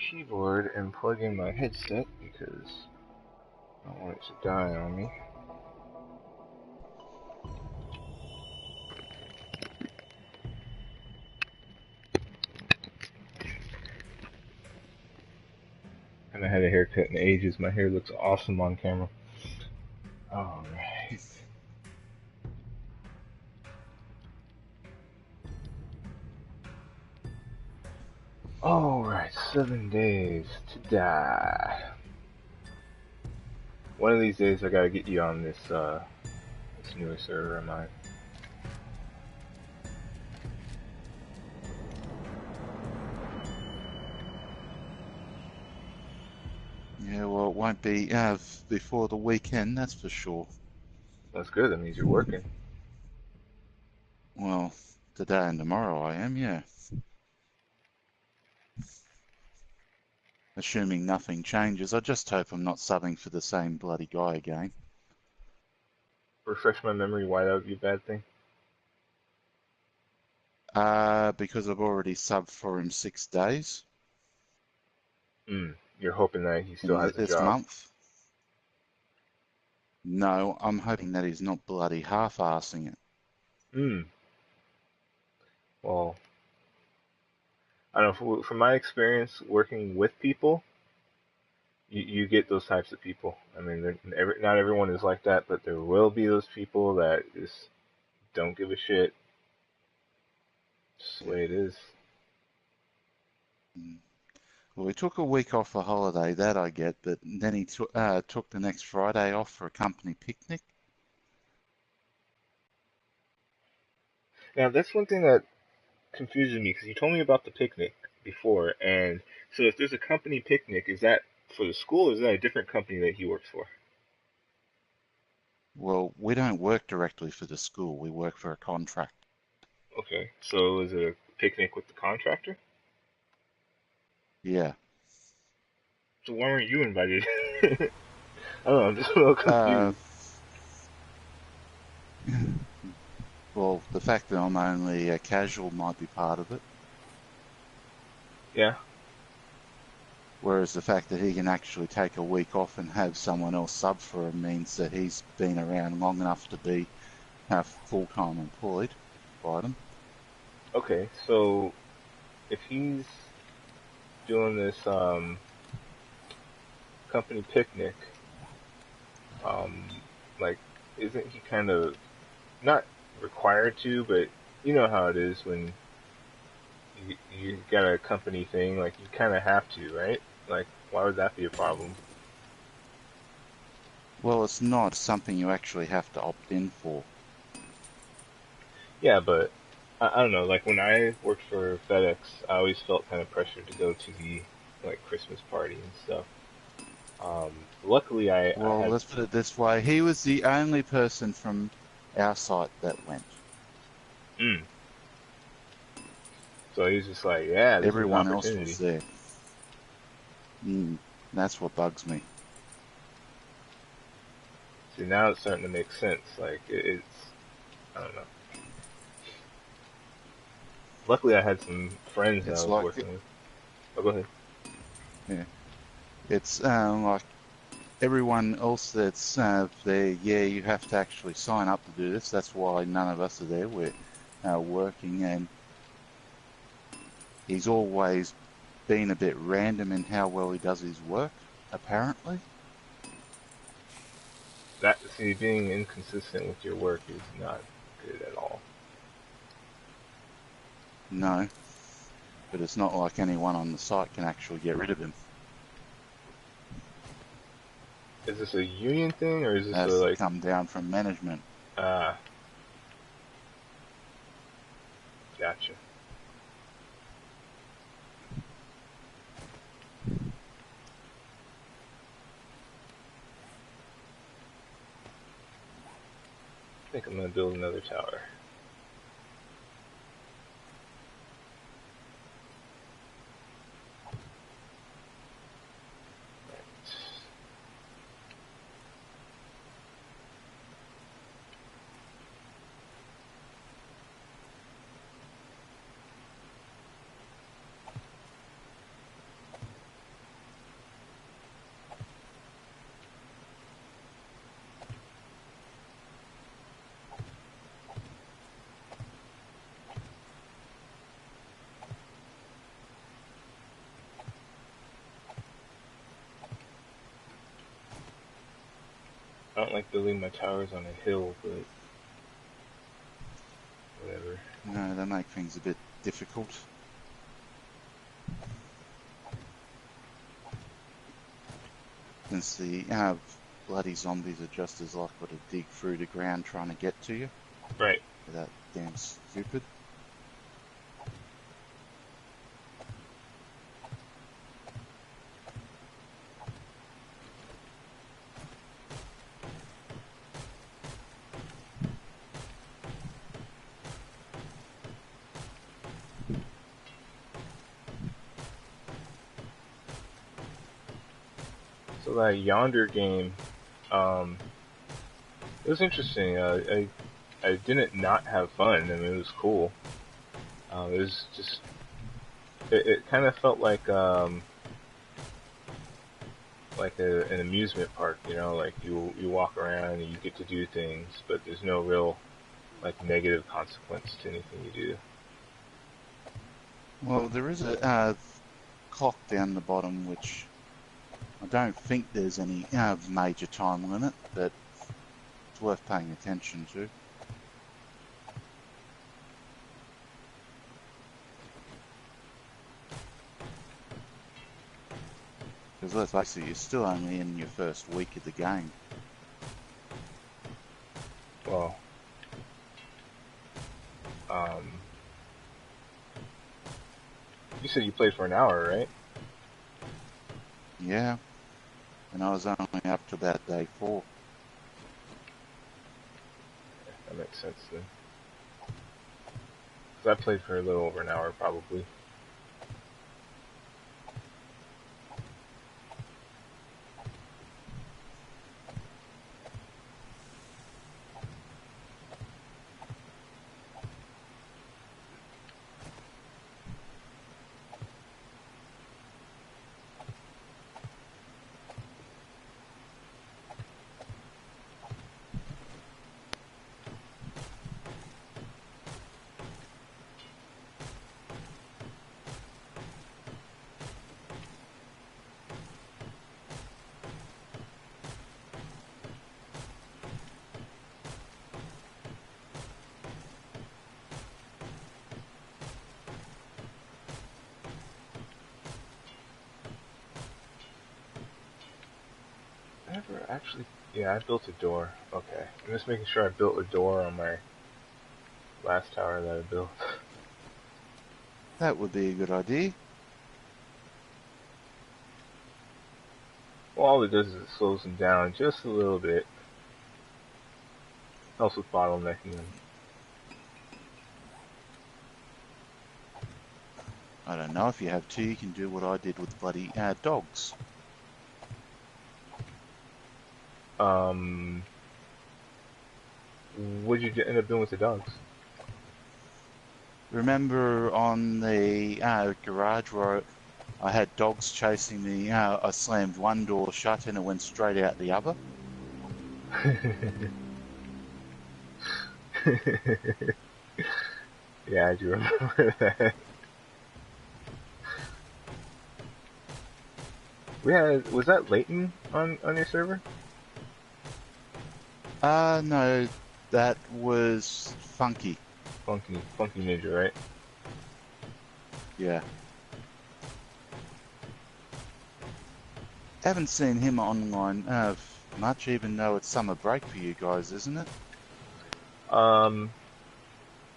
keyboard and plug in my headset because I don't want it to die on me. I haven't had a haircut in ages. My hair looks awesome on camera. Alright. Alright, 7 days to die. One of these days I gotta get you on this newer server of mine. Yeah, well, it won't be before the weekend, that's for sure. That's good, that means you're working. Well, today and tomorrow I am, yeah. Assuming nothing changes. I just hope I'm not subbing for the same bloody guy again. Refresh my memory why that would be a bad thing. Because I've already subbed for him 6 days You're hoping that he still in has a this job. month. No, I'm hoping that he's not bloody half-assing it. Well, I don't know, from my experience working with people, you get those types of people. I mean, not everyone is like that, but there will be those people that just don't give a shit. Just the way it is. Mm. Well, we took a week off for holiday, that I get, but then he took the next Friday off for a company picnic. Now, that's one thing that confuses me because you told me about the picnic before, and so if there's a company picnic, is that for the school or is that a different company that he works for? Well, we don't work directly for the school. We work for a contract. Okay, so is it a picnic with the contractor? Yeah. So why weren't you invited? I don't know, I'm just a little Uh, confused. well, the fact that I'm only a casual might be part of it. Yeah. Whereas the fact that he can actually take a week off and have someone else sub for him means that he's been around long enough to be full-time employed by them. Okay, so if he's doing this company picnic, um, like, isn't he kind of not required to, but you know how it is when you got a company thing, like you kind of have to, right? Like, why would that be a problem? Well, it's not something you actually have to opt in for. Yeah, but I don't know. Like when I worked for FedEx, I always felt kind of pressured to go to the like Christmas party and stuff. Luckily, I Well, had. let's put it this way. He was the only person from our site that went. Mm, so he's just like, yeah, this is an Everyone else was opportunity. there. That's what bugs me. See, now it's starting to make sense. Like it's, I don't know. Luckily, I had some friends that I It's was like, working with. Oh, go ahead. yeah, it's like everyone else that's there. Yeah, you have to actually sign up to do this. That's why none of us are there. We're working, and he's always been a bit random in how well he does his work, apparently. That see, being inconsistent with your work is not good at all. No, but it's not like anyone on the site can actually get rid of him. Is this a union thing or is It this a has to like come down from management. ah gotcha. I think I'm gonna build another tower. I don't like building my towers on a hill, but whatever. No, they make things a bit difficult. Since the bloody zombies are just as likely to dig through the ground trying to get to you. Right. That damn stupid. So that Yonder game, um, it was interesting. I didn't not have fun. I mean, it was cool. It was just it kind of felt like an amusement park, you know, like you walk around and you get to do things, but there's no real like negative consequence to anything you do. Well, there is a clock down the bottom, which I don't think there's any major time limit, but it's worth paying attention to. Because let's face it, you're still only in your first week of the game. Well, um, you said you played for an hour, right? Yeah, and I was only up to about day 4. Yeah, that makes sense then. Because I played for a little over an hour, probably. I never actually. Yeah, I built a door. Okay, I'm just making sure I built a door on my last tower that I built. That would be a good idea. Well, all it does is it slows them down just a little bit. Helps with bottlenecking them. I don't know, if you have to, you can do what I did with bloody dogs. Um, what'd you end up doing with the dogs? Remember on the garage where I had dogs chasing me, I slammed one door shut and it went straight out the other? Yeah, I do remember that. We had was that Leighton on your server? No, that was Funky. Funky Ninja, right? Yeah. Haven't seen him online much, even though it's summer break for you guys, isn't it? Um,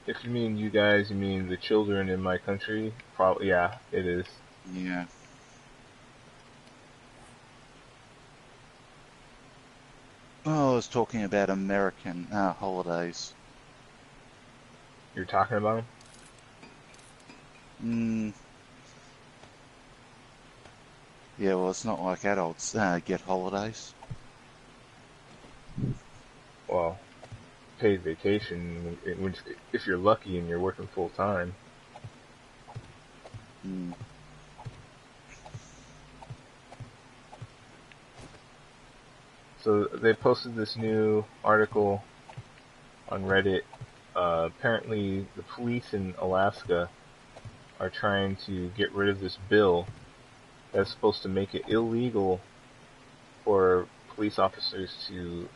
if you mean you guys, you mean the children in my country? Probably, yeah, it is. Yeah. Oh, I was talking about American holidays. You're talking about Mm, yeah, well, it's not like adults get holidays. well, paid vacation if you're lucky and you're working full time. Mm. So they posted this new article on Reddit. Apparently, the police in Alaska are trying to get rid of this bill that's supposed to make it illegal for police officers to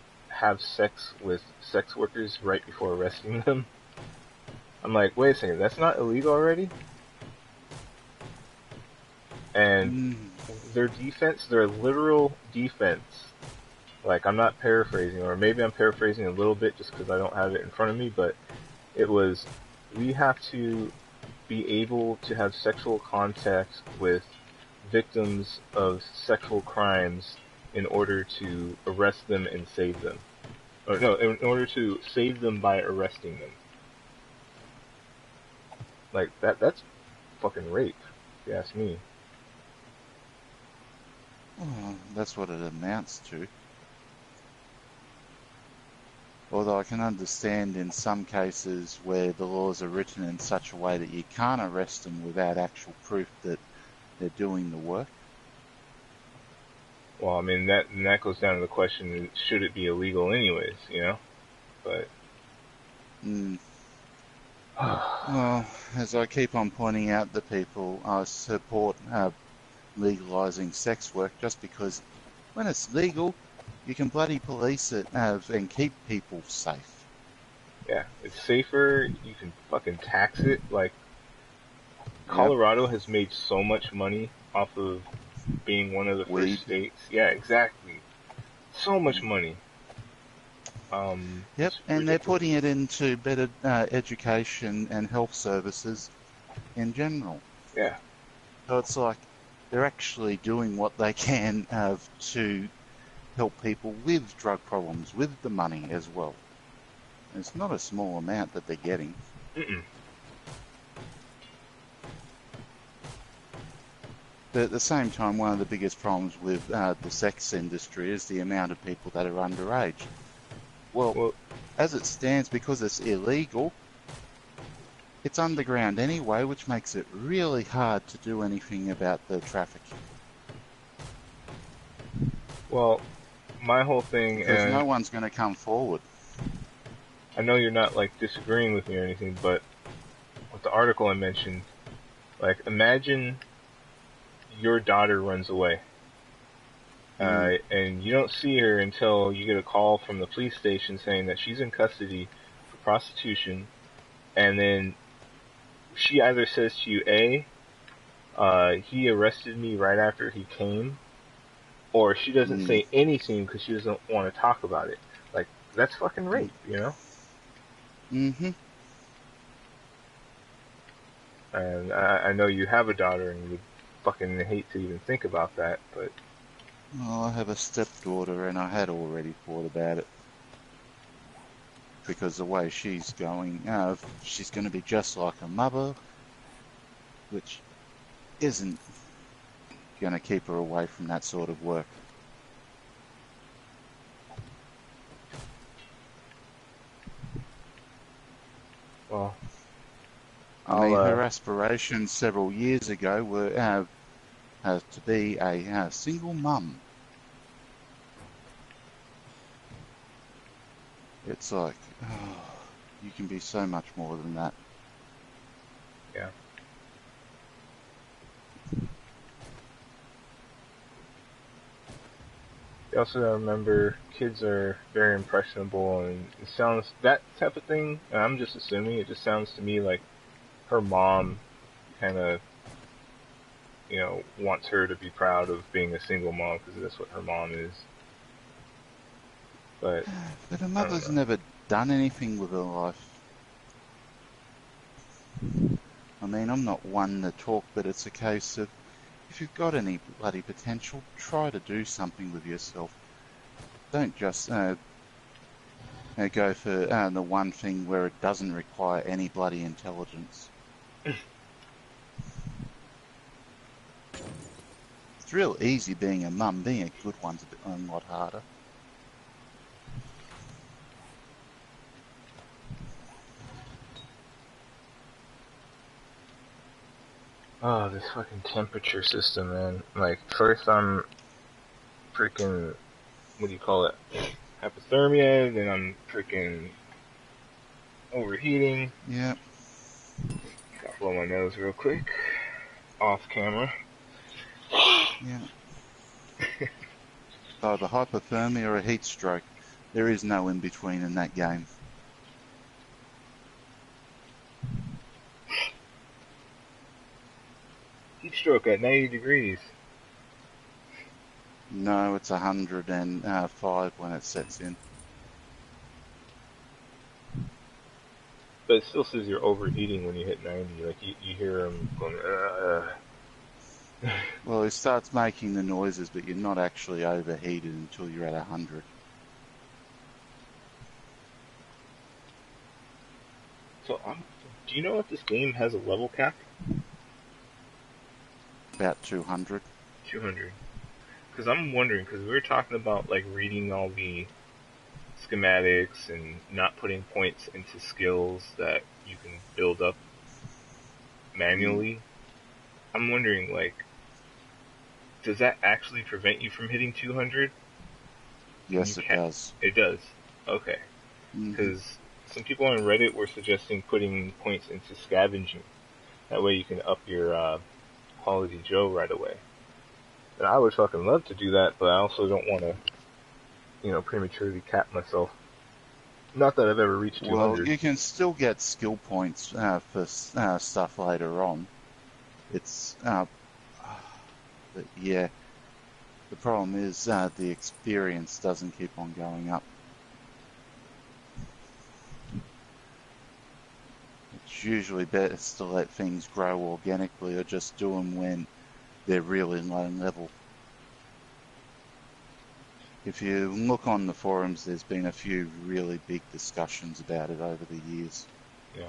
have sex with sex workers right before arresting them. I'm like, wait a second, that's not illegal already? And Mm. their defense, their literal defense, like I'm not paraphrasing, or maybe I'm paraphrasing a little bit just because I don't have it in front of me, but it was, we have to be able to have sexual contact with victims of sexual crimes in order to arrest them and save them. Or no, in order to save them by arresting them. Like that's fucking rape, if you ask me. Oh, that's what it amounts to. Although I can understand in some cases where the laws are written in such a way that you can't arrest them without actual proof that they're doing the work. Well, I mean that goes down to the question: should it be illegal, anyways? You know, but. Mm. Well, as I keep on pointing out to people, I support legalising sex work just because when it's legal, you can bloody police it and keep people safe. Yeah, it's safer. You can fucking tax it. Like Yep, Colorado has made so much money off of being one of the first weed. states. Yeah, exactly. So much Mm. money. Yep, It's and they're ridiculous. putting it into better education and health services in general. Yeah, So it's like they're actually doing what they can to help people with drug problems, with the money as well. It's not a small amount that they're getting. mm-mm. But at the same time, one of the biggest problems with the sex industry is the amount of people that are underage. Well, Well, as it stands, because it's illegal, it's underground anyway, which makes it really hard to do anything about the trafficking. well, my whole thing, Because no and one's going to come forward. I know you're not like disagreeing with me or anything, but with the article I mentioned, like imagine your daughter runs away, Mm, and you don't see her until you get a call from the police station saying that she's in custody for prostitution, and then she either says to you, A, he arrested me right after he came, or she doesn't mm, say anything because she doesn't want to talk about it. Like, that's fucking mm, rape, you know? mm-hmm. And I know you have a daughter and you would fucking hate to even think about that, but Well, I have a stepdaughter, and I had already thought about it because the way she's going, she's going to be just like her mother, which isn't going to keep her away from that sort of work. well, I I'll mean, her aspirations several years ago were to be a single mum. It's like, oh, you can be so much more than that. yeah. You also gotta remember kids are very impressionable, and it sounds that type of thing. And I'm just assuming it just sounds to me like her mom kind of, wants her to be proud of being a single mom because that's what her mom is. But But her I don't mother's know. never done anything with her life. I mean, I'm not one to talk, but it's a case of if you've got any bloody potential, try to do something with yourself. Don't just go for the one thing where it doesn't require any bloody intelligence. It's real easy being a mum. Being a good one's a lot harder. Oh, this fucking temperature system, man. Like, first I'm freaking, what do you call it? Hypothermia, then I'm freaking overheating. Yeah, Gotta blow my nose real quick. Off camera. yeah. Either hypothermia or a heat stroke. There is no in between in that game. Heat stroke at 90 degrees. No, it's 105 when it sets in. But it still says you're overheating when you hit 90. Like you hear him going, Well, it starts making the noises, but you're not actually overheated until you're at 100. So, do you know if this game has a level cap? About 200. 200. Because I'm wondering, because we were talking about like reading all the schematics and not putting points into skills that you can build up Mm. manually. I'm wondering, like, does that actually prevent you from hitting 200? Can you Yes, it can't? does. It does. Okay. Hmm. Because some people on Reddit were suggesting putting points into scavenging. That way you can up your quality Joe right away. And I would fucking love to do that, but I also don't want to, prematurely cap myself. Not that I've ever reached Well, 200. you can still get skill points for stuff later on. It's, but yeah, the problem is the experience doesn't keep on going up. It's usually best to let things grow organically or just do them when they're really low level. If you look on the forums, there's been a few really big discussions about it over the years. Yeah.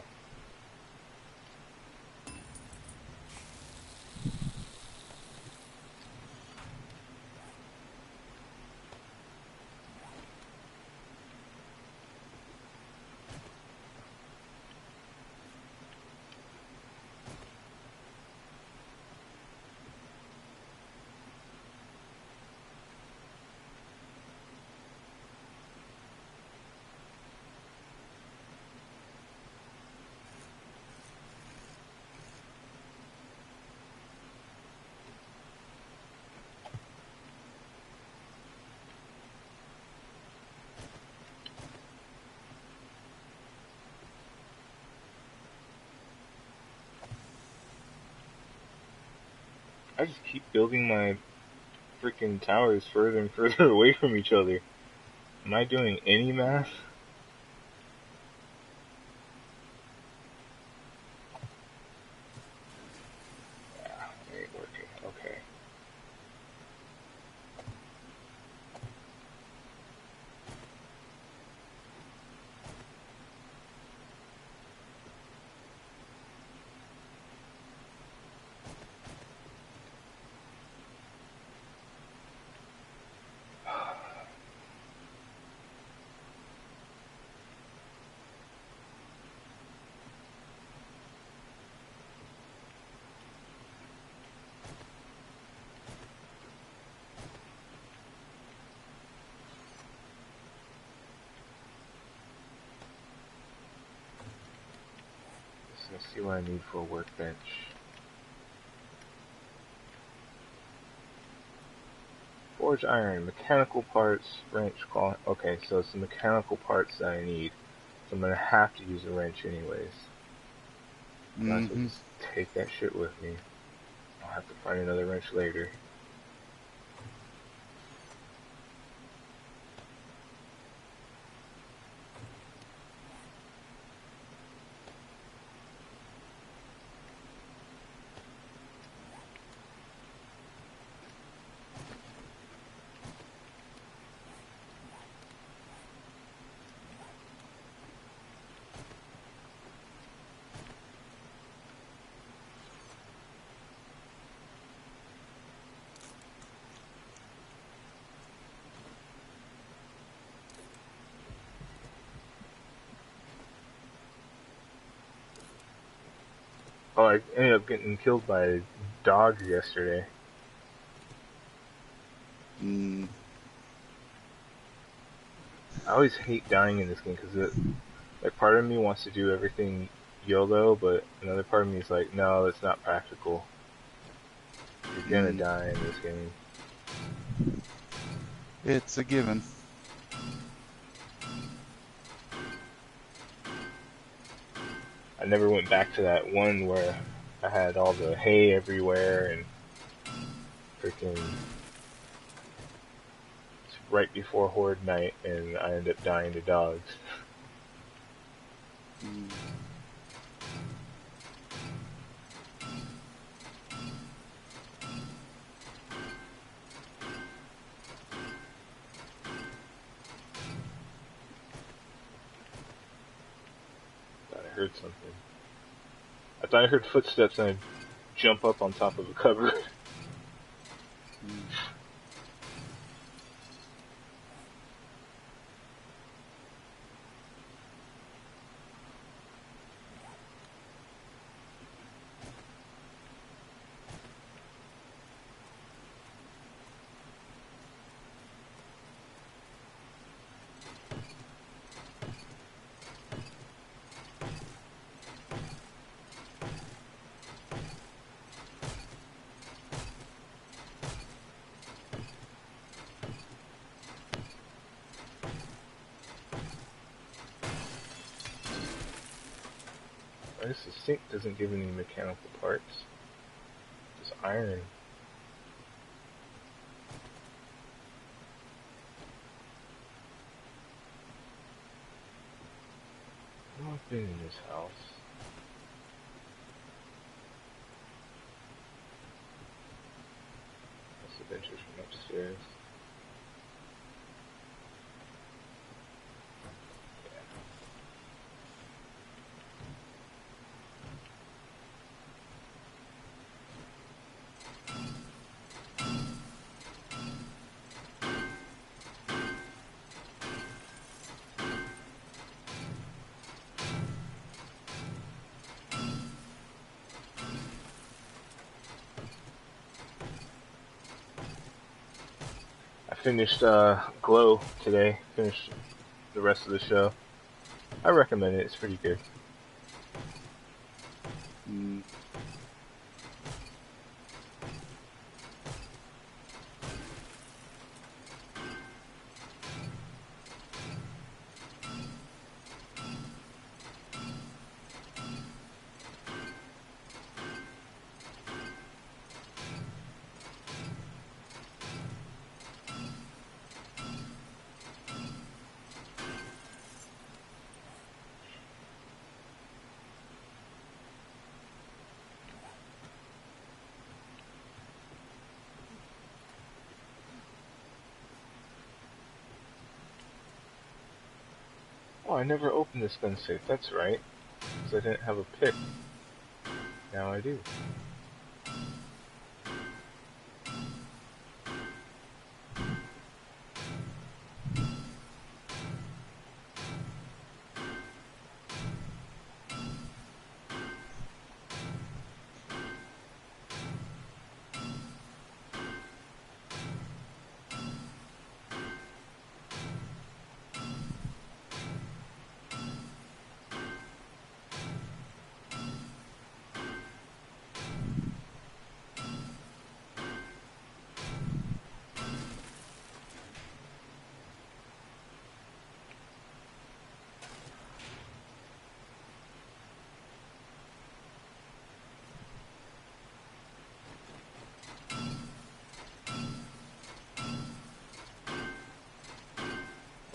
I just keep building my freaking towers further and further away from each other. Am I doing any math? Yeah, it ain't working. Okay. Let's see what I need for a workbench. Forge iron, mechanical parts, wrench, claw. Okay, so it's the mechanical parts that I need. So I'm gonna have to use a wrench anyways. Might as well Hmm. just take that shit with me. I'll have to find another wrench later. Oh, I ended up getting killed by dogs yesterday. Mm. I always hate dying in this game because like part of me wants to do everything YOLO, but another part of me is like, no, that's not practical. You're gonna Mm. die in this game. It's a given. I never went back to that one where I had all the hay everywhere and freaking right before horde night, and I ended up dying to dogs. Mm. Thought I heard something. I thought I heard footsteps and I'd jump up on top of a cupboard. Mm. I guess the sink doesn't give any mechanical parts. Just iron. I know I've been in this house. That's the benches from upstairs. I finished Glow today. Finished the rest of the show. I recommend it. It's pretty good. Mm. Oh, I never opened this gun safe. That's right. Because I didn't have a pick. Now I do.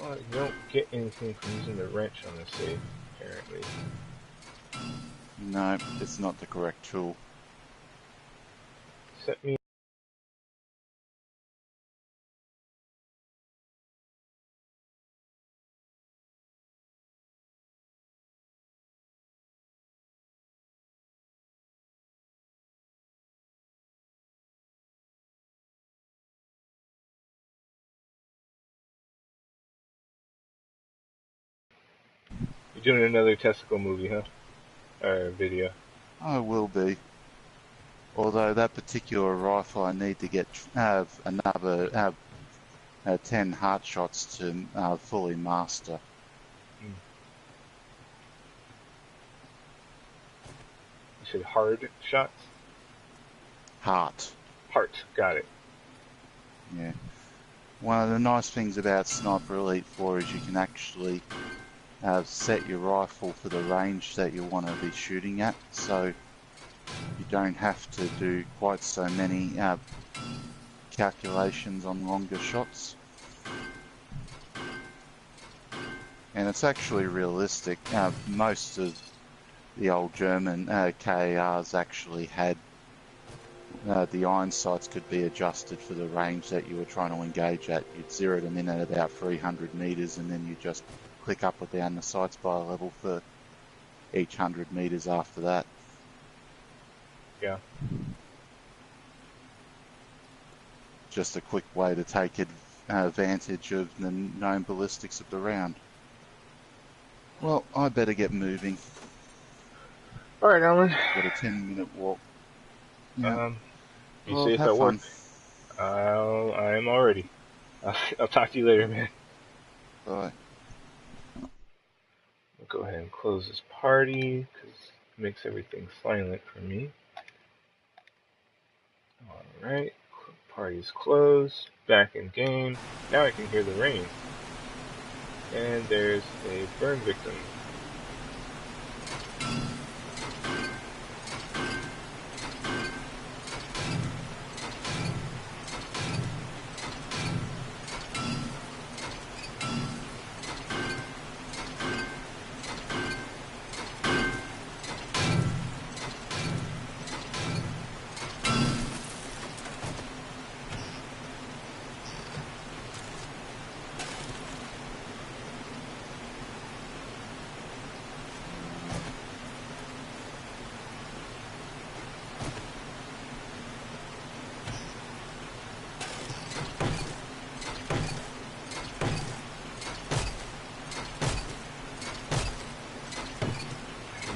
Well, you don't get anything from using the wrench on the safe, apparently. No, it's not the correct tool. Set me. You're doing another testicle movie, huh? Or video. I will be. Although that particular rifle, I need to have another 10 heart shots to fully master. Mm. You said hard shots? Heart. Heart. Got it. Yeah. One of the nice things about Sniper Elite 4 is you can actually set your rifle for the range that you want to be shooting at, so you don't have to do quite so many calculations on longer shots. And it's actually realistic. Most of the old German KARs actually had the iron sights could be adjusted for the range that you were trying to engage at. You'd zero them in at about 300 meters, and then you just click up or down the sights by a level for each 100 meters after that. Yeah. Just a quick way to take advantage of the known ballistics of the round. Well, I better get moving. All right, Alan. Got a 10-minute walk. Yeah. Be Well, safe have at work. fun. I'm already. I'll talk to you later, man. Bye. I'll go ahead and close this party because it makes everything silent for me. All right. Party's closed. Back in game. Now I can hear the rain. And there's a burn victim.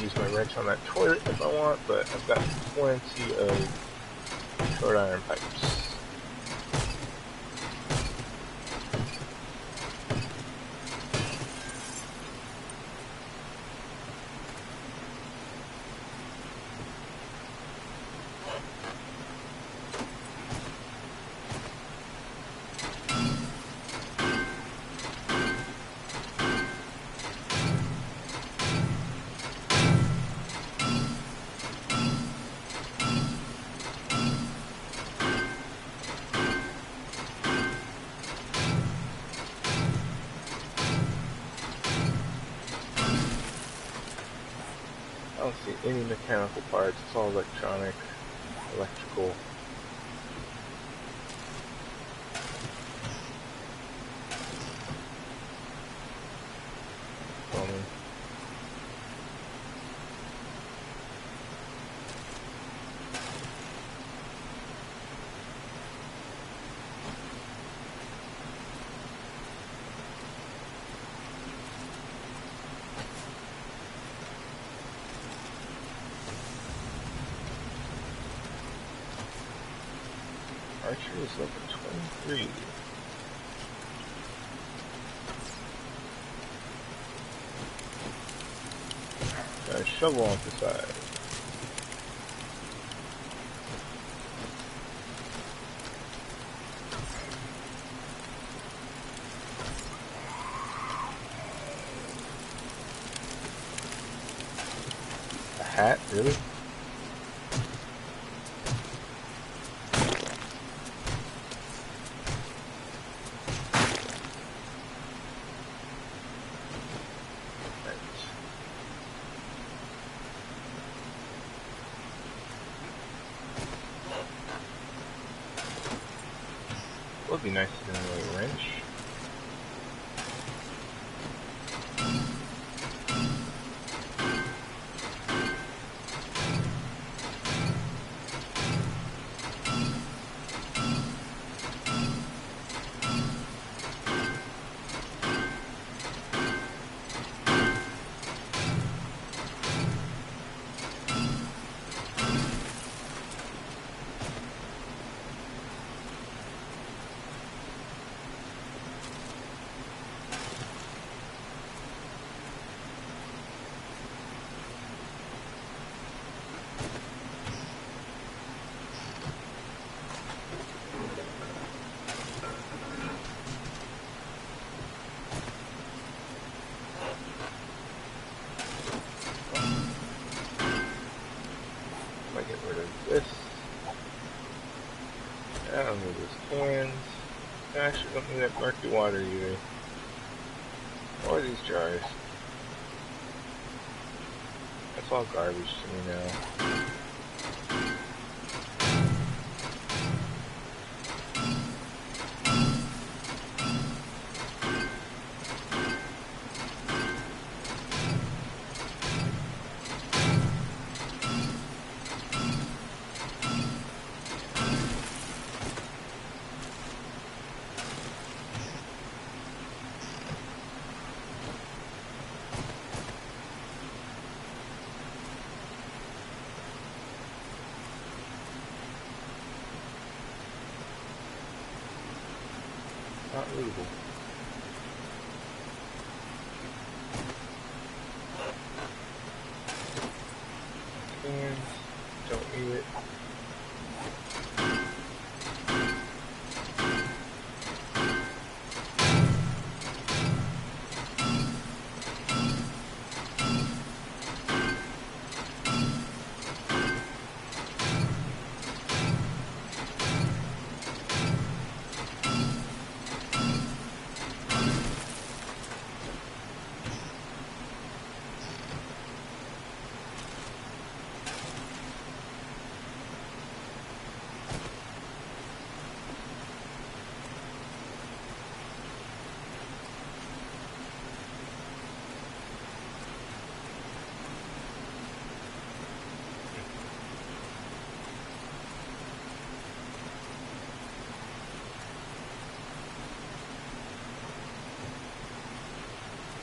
Use my wrench on that toilet if I want, but I've got plenty of short iron pipes. I don't see any mechanical parts, it's all electronic, electrical. Plumbing. Archer is level 23. Got a shovel on the side. A hat? Really? Would be nice to do a wrench. I don't need those cans. I actually don't need that murky water either. Or these jars. That's all garbage to me now. Not readable. Cans. Don't need it.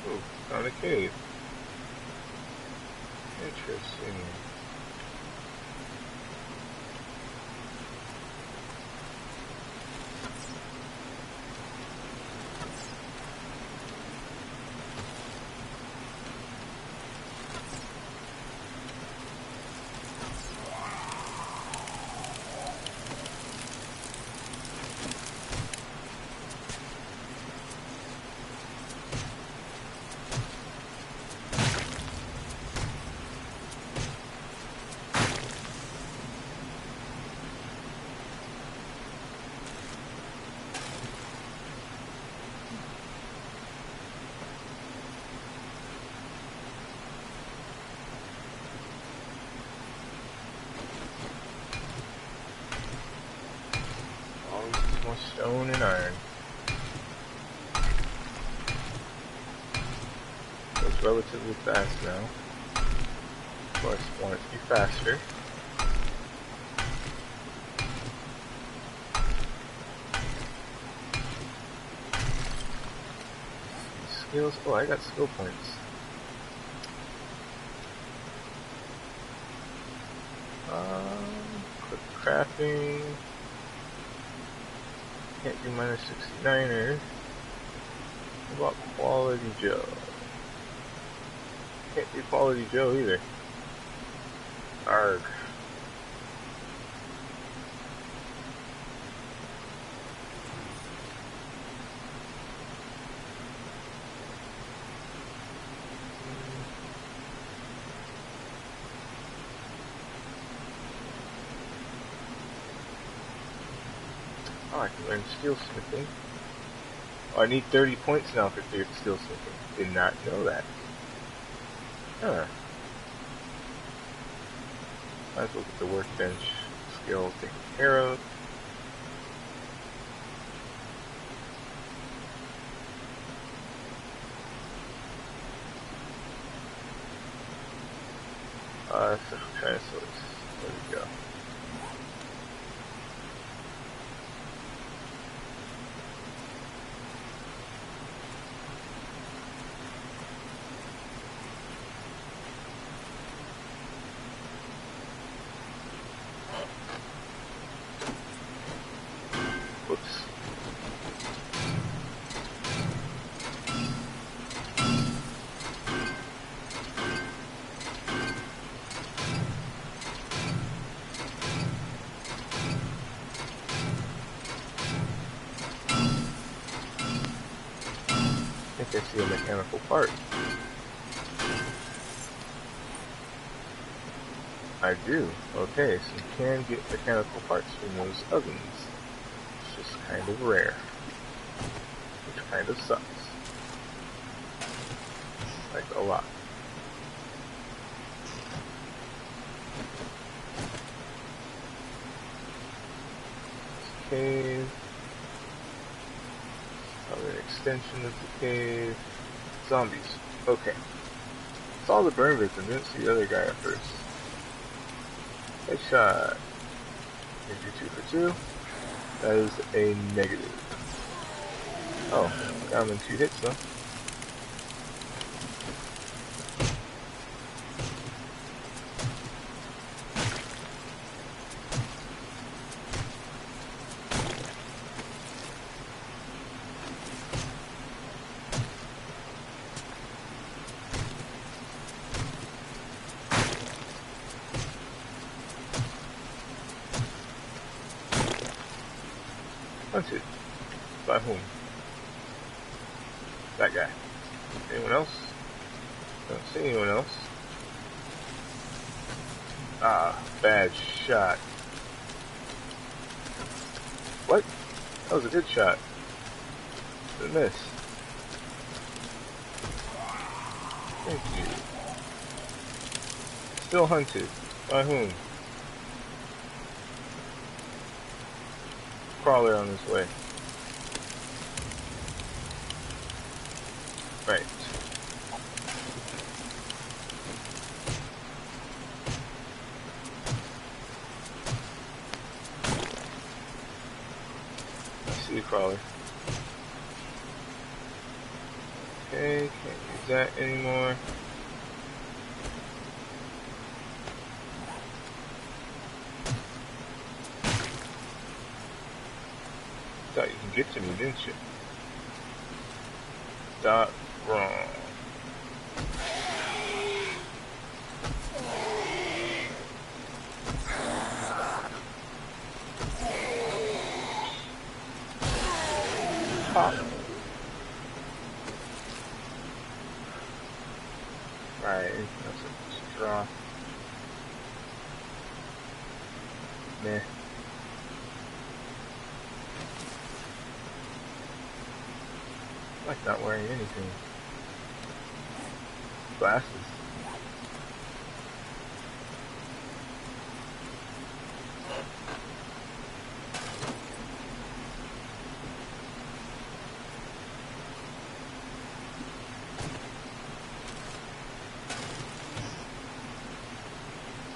Ooh, found a cave. Interesting. All more stone and iron. Goes relatively fast now. Of course, I want it to be faster. Skills. Oh, I got skill points. Quick crafting. Can't do minus 69er. What about Quality Joe? Can't do Quality Joe either. Arg. Oh, I can learn steel smithing. Oh, I need 30 points now for steel smithing. Did not know that. Huh. Might as well get the workbench skill taken care of. Special transfers. There we go. Whoops. I think I see a mechanical part. I do. Okay, so you can get mechanical parts from those ovens. just kind of rare, which kind of sucks. Like a lot. Cave. Probably an extension of the cave. Zombies. Okay. Saw the burn victim, didn't see the other guy at first. Headshot. Here's your 2 for 2. That is a negative. Oh, got him in 2 hits though. Hunted. By whom? That guy. Anyone else? Don't see anyone else. Ah, bad shot. What? That was a good shot. It's a miss. Thank you. Still hunted. By whom? Crawler on his way. Right. I see the crawler. Okay, can't use that anymore. Thought you could get to me, didn't you? Dot wrong. Pop. Right, that's a straw. Meh. Like not wearing anything. Glasses.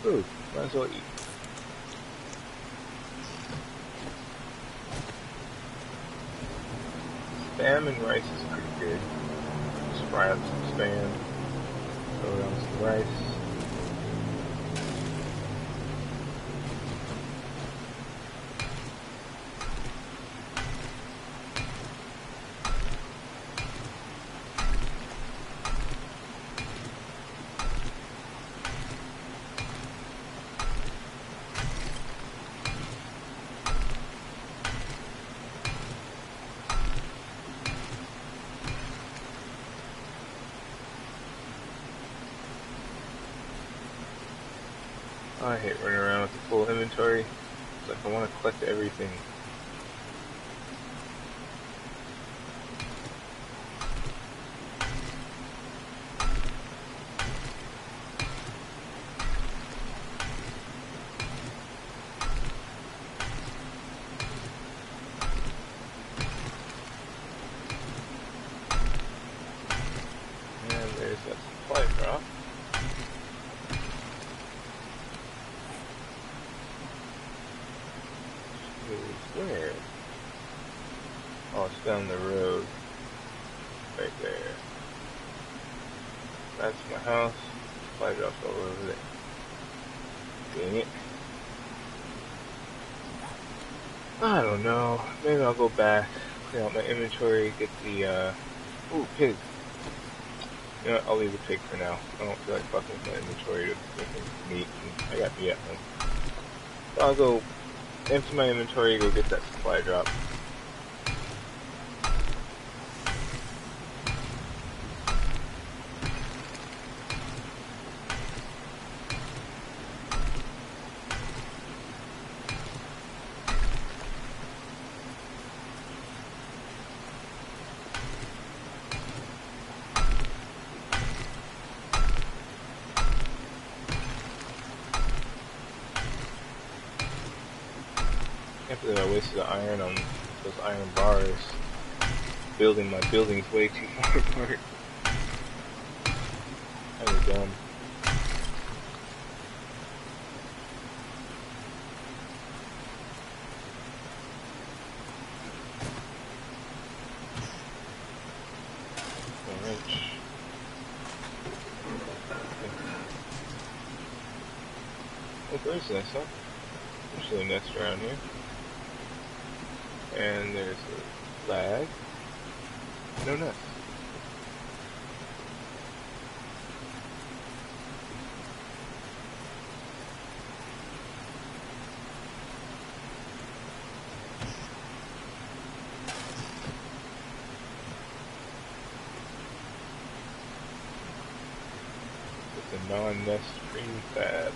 Food. Might as well eat. Spam and rice is pretty good. Just fry up some spam. Throw it on some rice. I hate running around with a full inventory. It's like I want to collect everything. And there's that supply drop. Where? Oh, it's down the road. Right there. That's my house. Supply drops all over there. Dang it. I don't know. Maybe I'll go back, clean out my inventory, get the, ooh, pig. You know what, I'll leave the pig for now. I don't feel like fucking with my inventory to freaking meat, and I got meat at home. So I'll go empty my inventory, go get that supply drop. Can't believe I wasted the iron on those iron bars. Building my buildings way too far apart. Kinda dumb. A wrench. Oh, bird's nest, huh? There's usually a nest around here. And there's a flag. No nest. It's a non-nest prefab.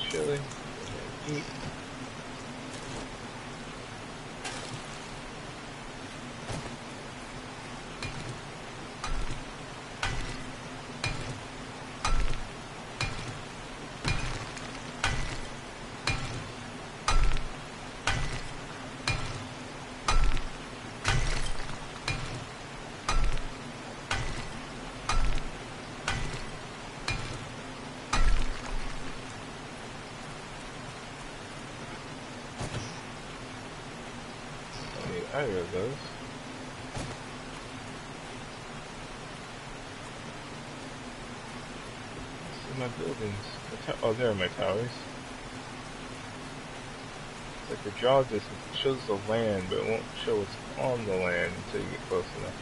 Chili. Eat. I need either of those. See my buildings. Oh, there are my towers. It's like the draw distance. It shows the land, but it won't show what's on the land until you get close enough.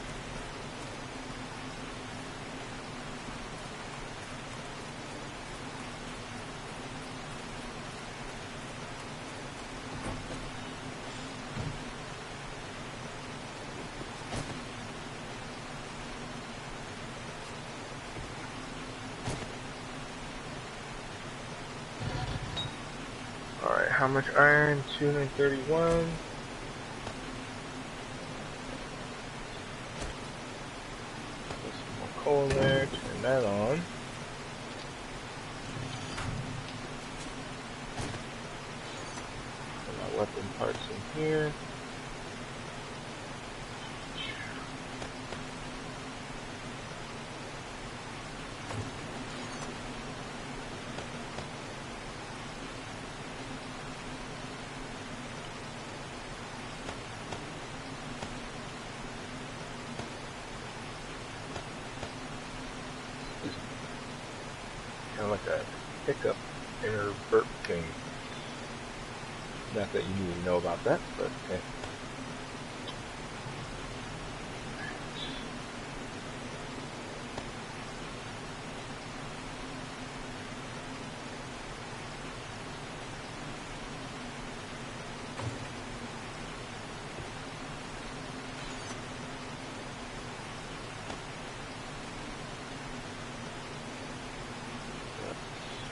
Alright, how much iron? 231. Put some more coal in there, turn that on. Put my weapon parts in here. Kind of like a hiccup inner burp thing. Not that you need to know about that, but okay.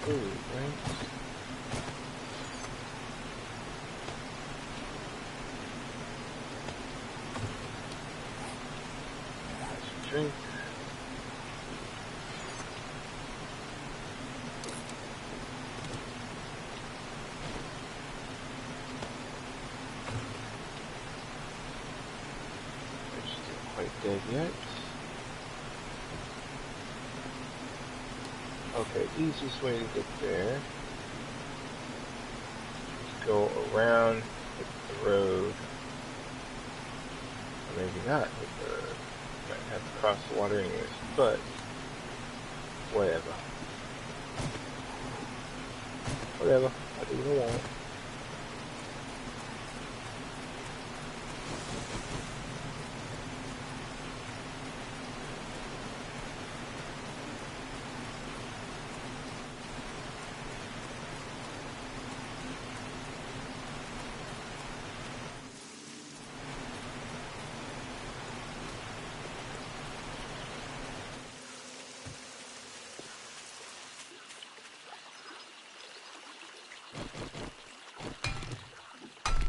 Food, right? Drink. I'm still quite dead yet. Okay, easiest way to get there is go around, hit the road. Or maybe not hit the road. Might have to cross the water anyways, but whatever. Whatever. I do what I want.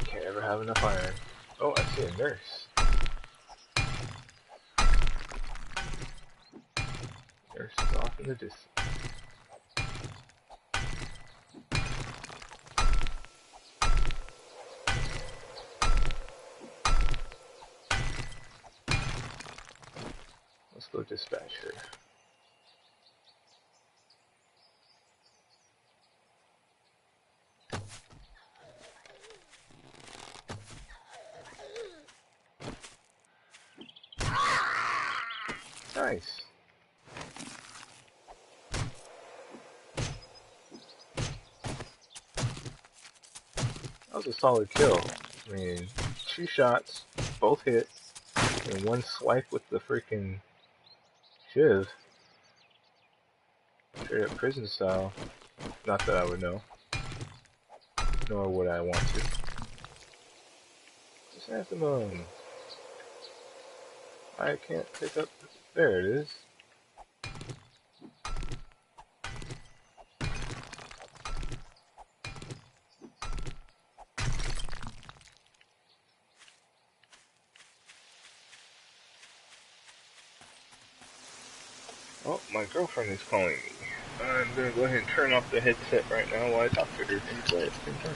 Can't ever have enough iron. Oh, I see a nurse. Nurse is off in the distance. Let's go dispatch her. Nice. That was a solid kill. I mean, 2 shots, both hit, and 1 swipe with the freaking shiv. Straight up prison style. Not that I would know. Nor would I want to. Chrysanthemum. I can't pick up. There it is. Oh, my girlfriend is calling me. I'm gonna go ahead and turn off the headset right now while I talk to her. Can you play at the same time?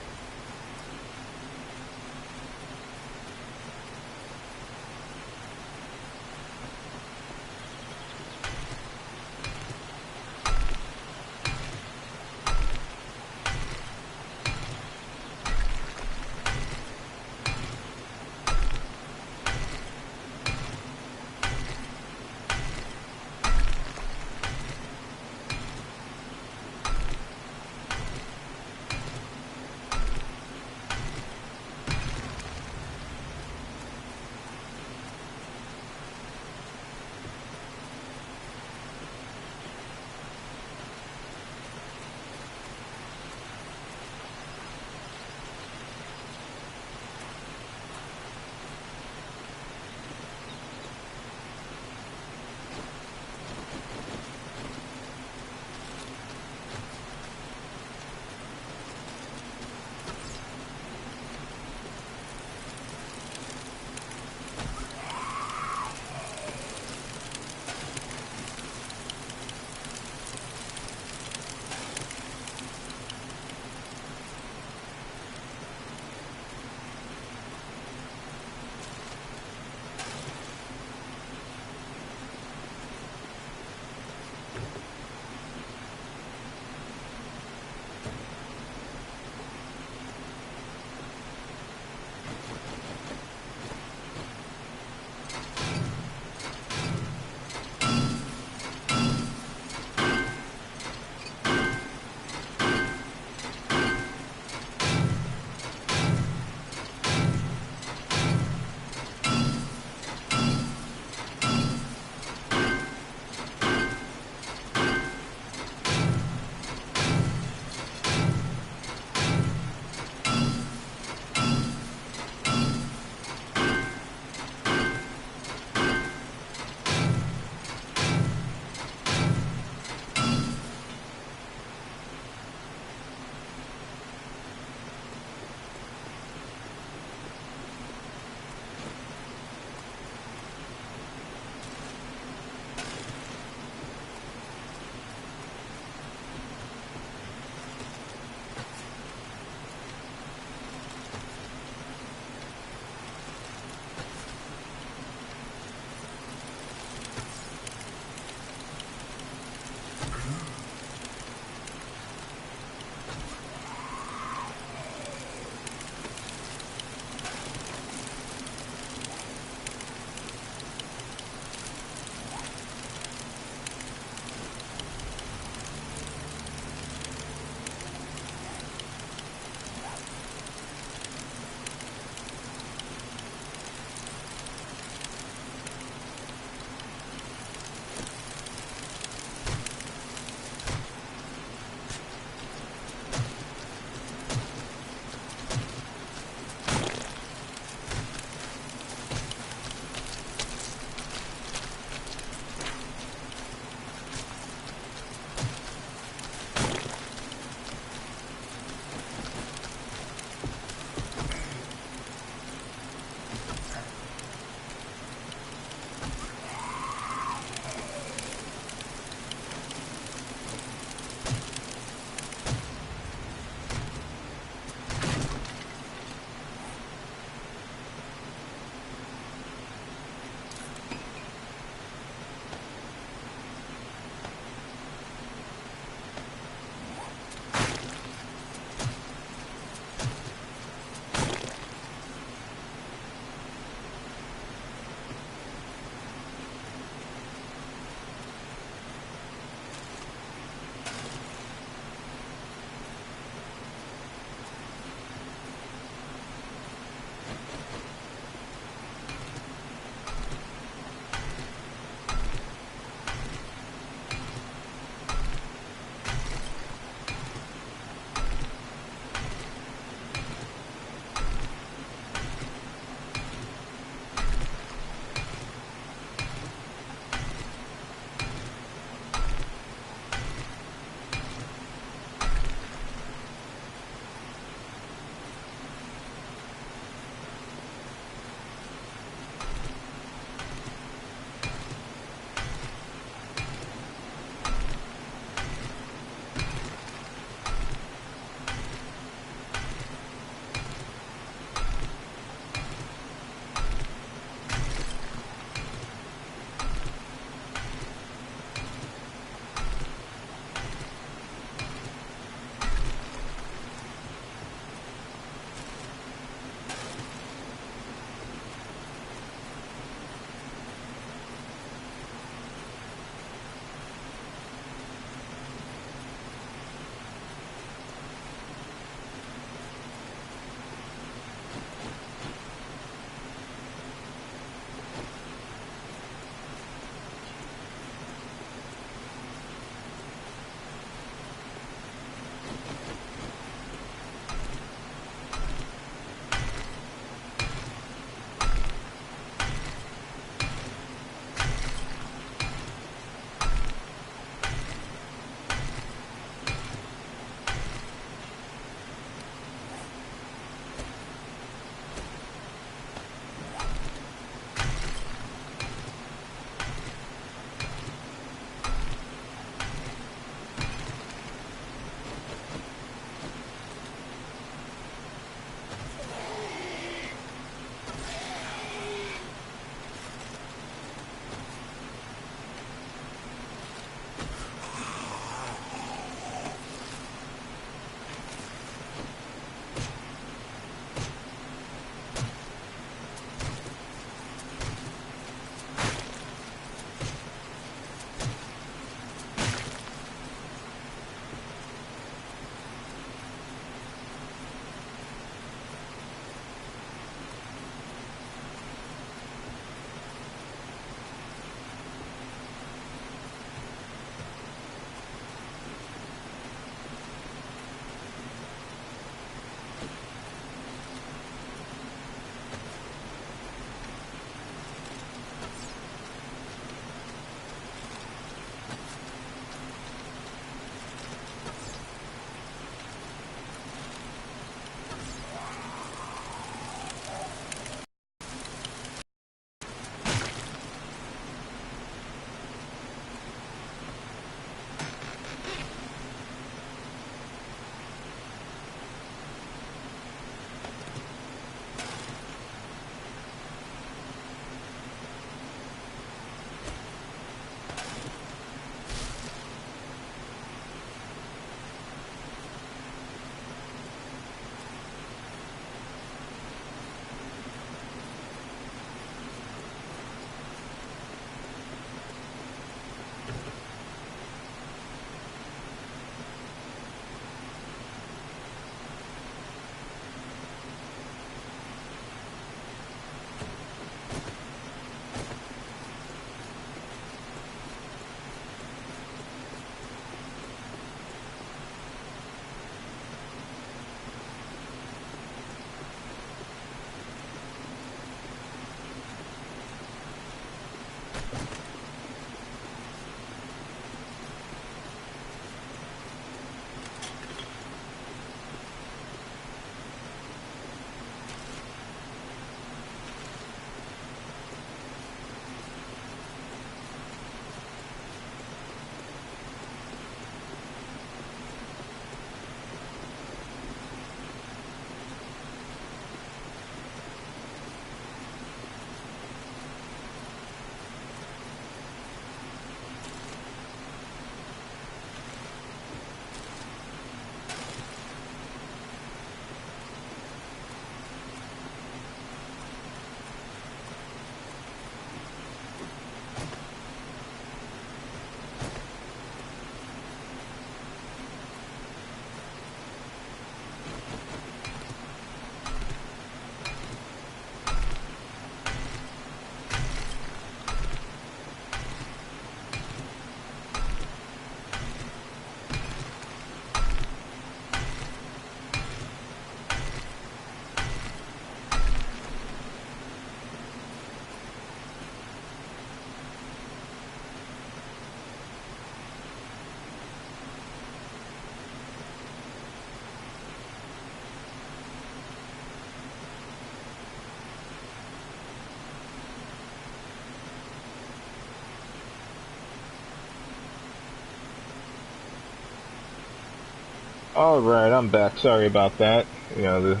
Alright, I'm back. Sorry about that. You know, the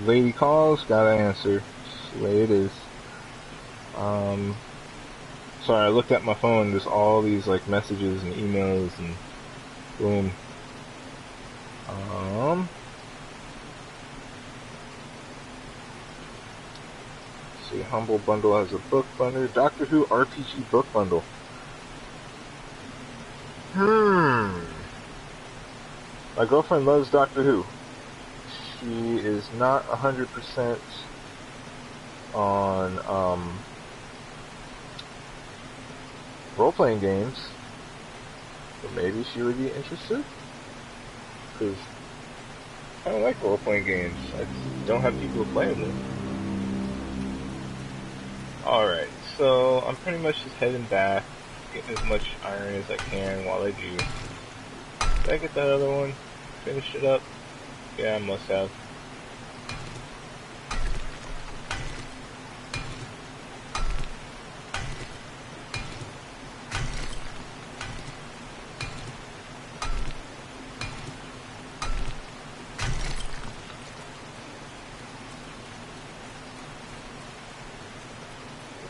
lady calls, gotta answer. Just the way it is. Um, sorry, I looked at my phone, there's all these, like, messages and emails and boom. Um, let's see, Humble Bundle has a book bundle. Doctor Who RPG book bundle. My girlfriend loves Doctor Who. She is not 100% on, role-playing games, but maybe she would be interested, because I don't like role-playing games. I just don't have people to play them with. Alright, so I'm pretty much just heading back, getting as much iron as I can while I do. Did I get that other one? Finish it up? Yeah, I must have.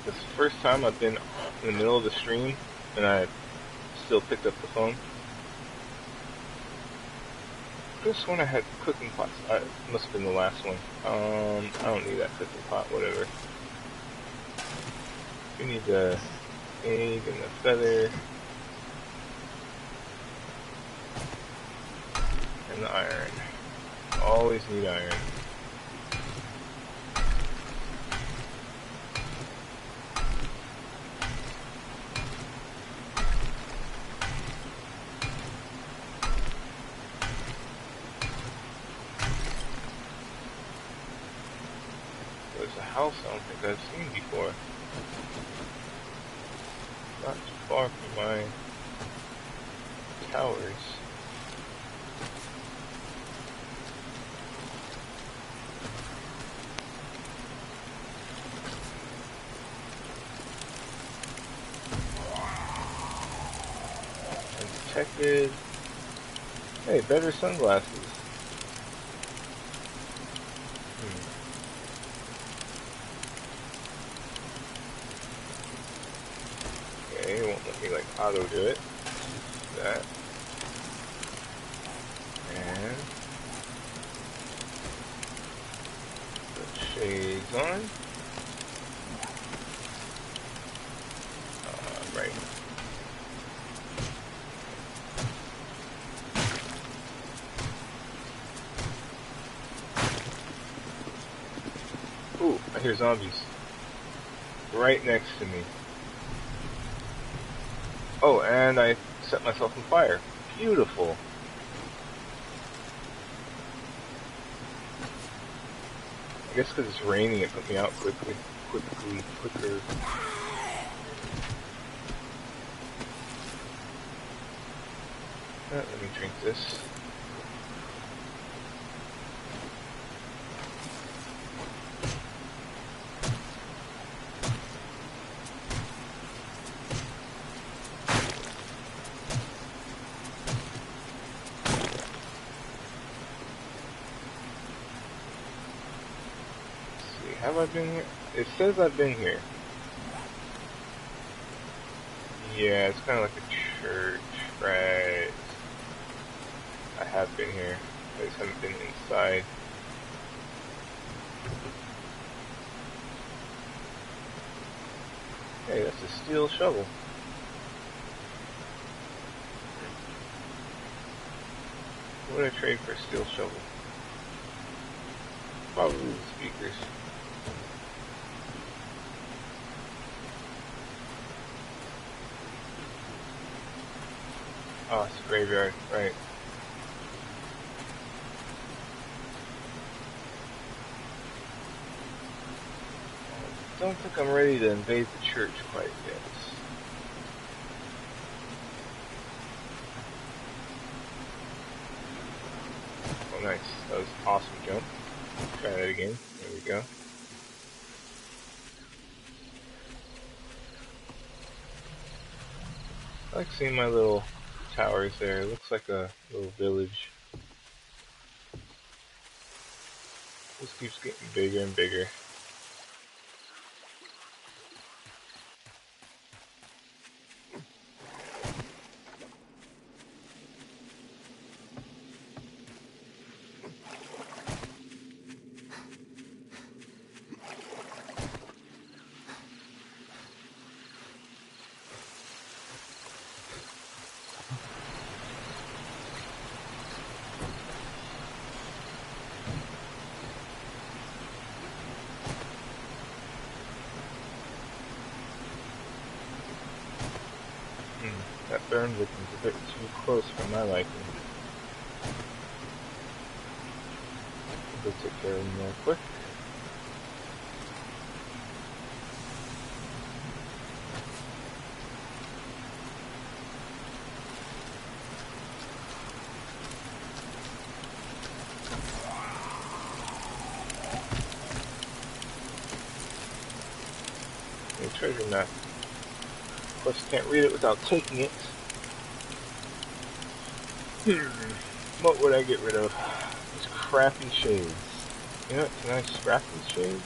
This is the first time I've been in the middle of the stream and I still picked up the phone. This one I had cooking pots. It must have been the last one. I don't need that cooking pot, whatever. We need the egg and the feather and the iron. Always need iron. There's a house I don't think I've seen before. Not too far from my towers. Undetected. Hey, better sunglasses. Okay, it won't let me like auto do it. That. And put shades on. Right. Ooh, I hear zombies. Right next to me. Oh, and I set myself on fire. Beautiful. I guess because it's raining, it put me out quicker. Let me drink this. Let's see, have I been here? It says I've been here. Yeah, it's kind of like a church, right? I have been here. I just haven't been inside. Hey, that's a steel shovel. What would I trade for a steel shovel? Probably the speakers. Oh, it's a graveyard, right. I don't think I'm ready to invade the church quite yet. Oh, nice. That was an awesome jump. Try that again. There we go. I like seeing my little towers there. It looks like a little village. keeps getting bigger and bigger. That burn victim's a bit too close for my liking. We'll take care of him real quick. A treasure map. Of course, you can't read it without taking it. What would I get rid of? These crappy shades. You know what? Can I scrap these shades?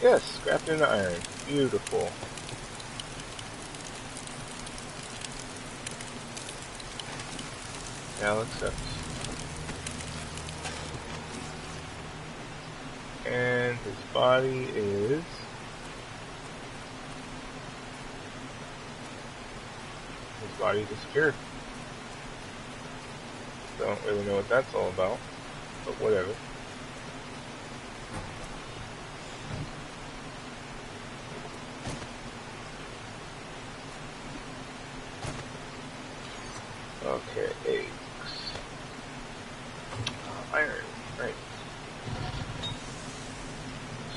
Yes, scrapped into iron. Beautiful. Now accept. And his body is... His body disappeared. Don't really know what that's all about, but whatever. Okay, eggs. Iron, right.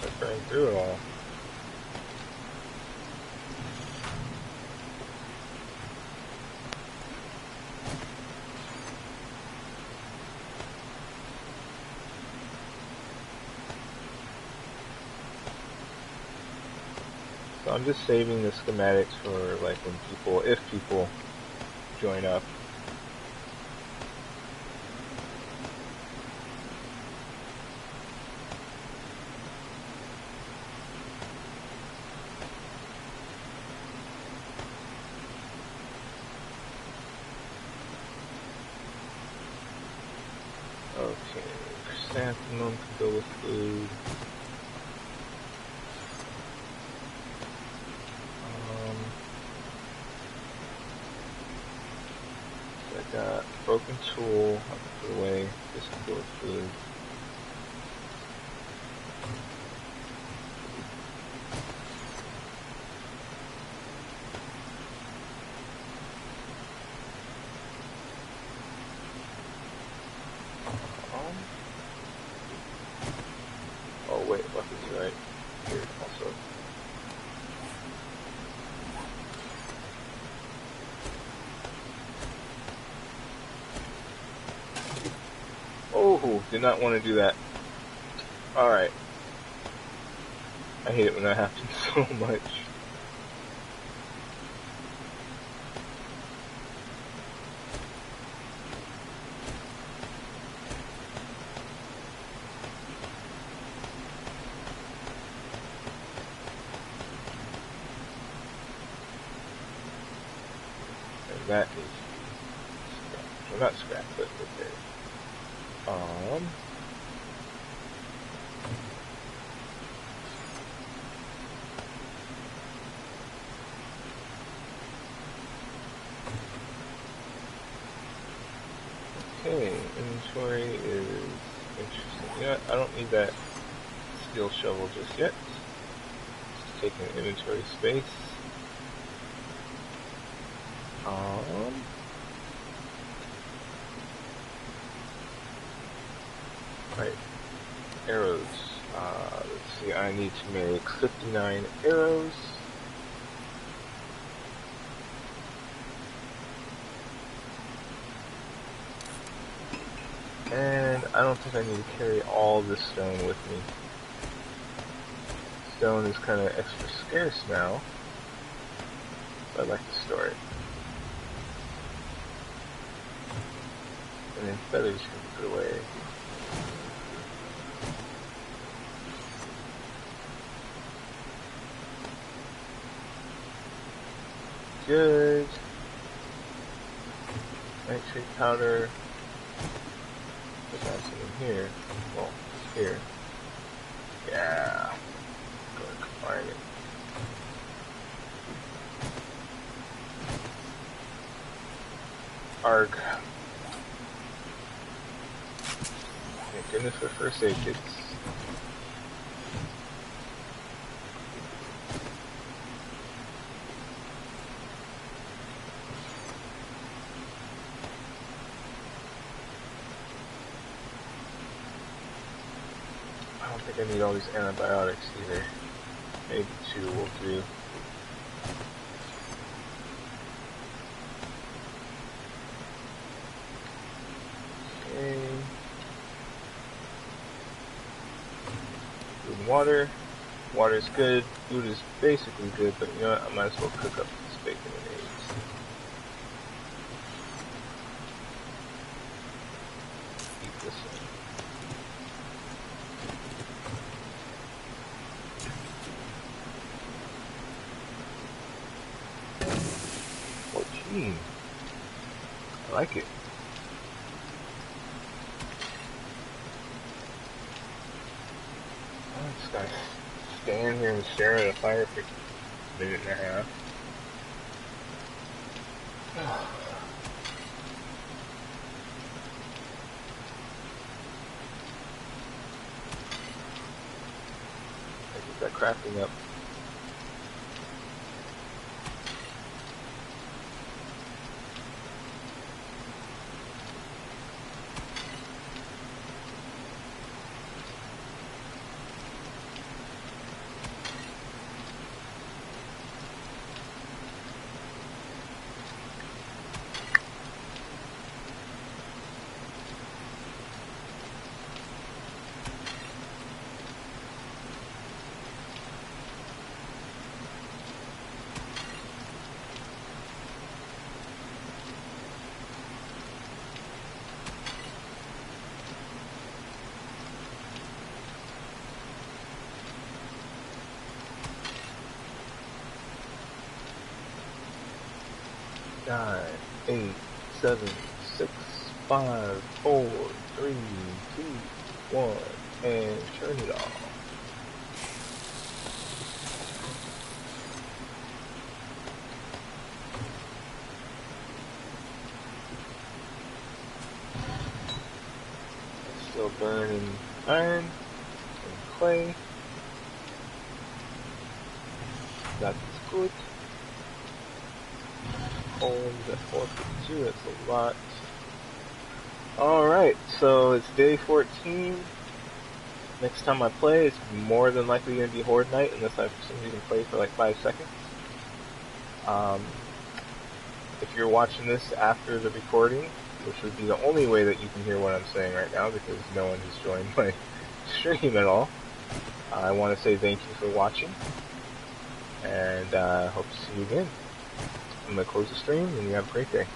So I burned through it all. So I'm just saving the schematics for like when people, if people join up. Okay, chrysanthemum can go with food. So I got broken tool, I can put away. This can go with food. Oh wait, weapons right here also. Oh, did not want to do that. Alright. I hate it when that happens so much. And that is scrap. Well, not scrap, but okay. Okay, inventory is interesting. You know what? I don't need that steel shovel just yet. Just taking inventory space. Right. Arrows. Let's see, I need to make 59 arrows. And I don't think I need to carry all this stone with me. Stone is kind of extra scarce now, so I'd like to store it. And then feathers can be put away. good. Nightshade powder. Put that in here. Well, here. Yeah. Go and combine it. Arg. Thank goodness for first aid kits. I don't think I need all these antibiotics either. Maybe 2 will do. Okay. Food and water. Water's good. Food is basically good, but you know what? I might as well cook up this bacon and eggs. Eat this one. I like it. I'm just gonna stand here and stare at a fire for a minute and a half. I get that crafting up. Nine, 8, 7, 6, 5, 4, 3, 2, 1, and turn it off. Still burning iron and clay. That's good. Coals at 452, that's a lot. Alright, so it's day 14. Next time I play, it's more than likely going to be Horde Night, unless I for some reason play for like 5 seconds. If you're watching this after the recording, which would be the only way that you can hear what I'm saying right now, because no one has joined my stream at all, I want to say thank you for watching, and hope to see you again. I'm going to close the stream, and you have a great day.